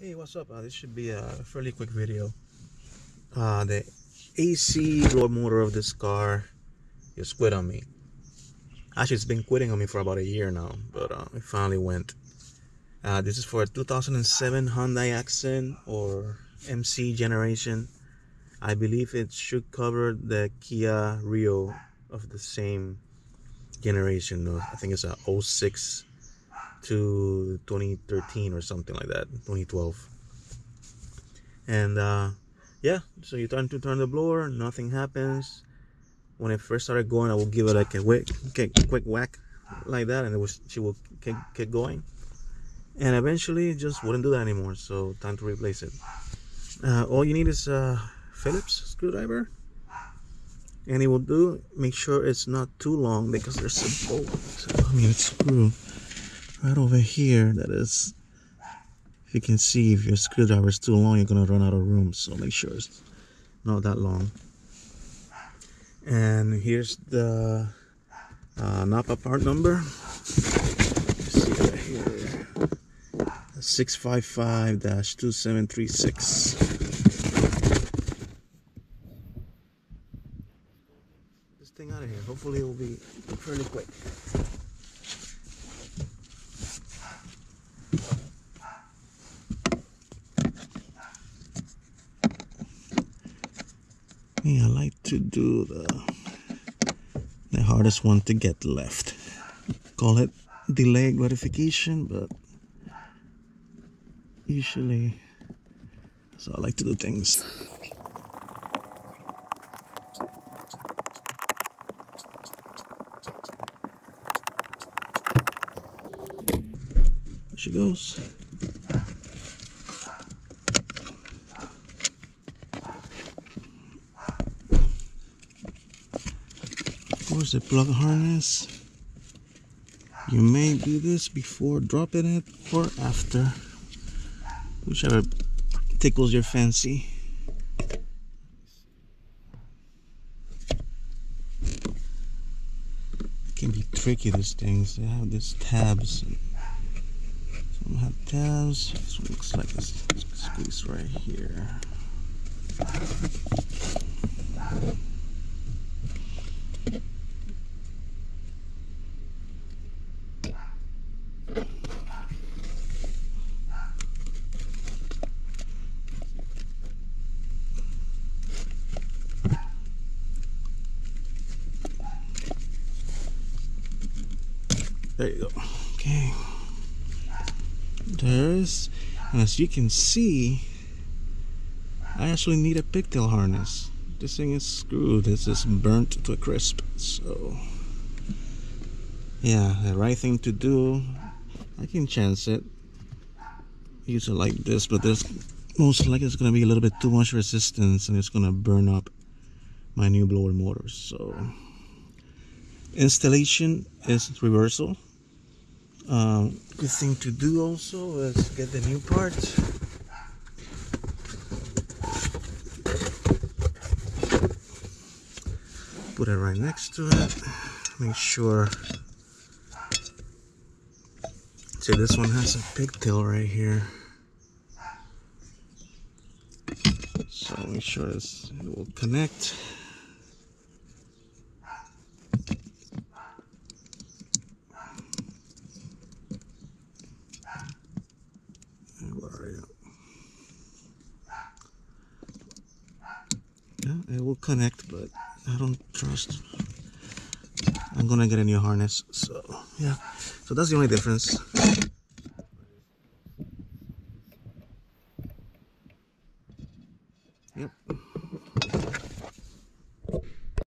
Hey, what's up? This should be a fairly quick video. The AC blower motor of this car just quit on me. Actually, it's been quitting on me for about a year now, but it finally went. This is for a 2007 Hyundai Accent or MC generation. I believe it should cover the Kia Rio of the same generation. I think it's a 06 to 2013 or something like that, 2012. And yeah, so you turn the blower, nothing happens. When it first started going, I will give it like a quick whack like that, and she will keep going. And eventually, it just wouldn't do that anymore. So time to replace it. All you need is a Phillips screwdriver, and it will do. Make sure it's not too long because there's a bolt. A screw right over here that is. If you can see, if your screwdriver is too long, you're gonna run out of room. So make sure it's not that long. And here's the Napa part number. See right here, 655-2736. This thing out of here. Hopefully, it will be fairly quick. Yeah, I like to do the hardest one to get left. Call it delayed gratification, but usually that's how I like to do things. There she goes. Of course, the plug harness. You may do this before dropping it or after, whichever tickles your fancy. It can be tricky, these things. They have these tabs. Some have tabs. This one looks like it's squeezed right here. There you go. Okay. There's, and as you can see, I actually need a pigtail harness. This thing is screwed. This is burnt to a crisp. So, yeah, the right thing to do. I can chance it. Use it like this, but there's most likely it's gonna be a little bit too much resistance, and it's gonna burn up my new blower motors. So, installation is reversal. Good thing to do also is get the new parts. Put it right next to it. Make sure. See, this one has a pigtail right here. So make sure it will connect. Yeah, it will connect, but I don't trust. I'm gonna get a new harness, so yeah. So that's the only difference. Yep.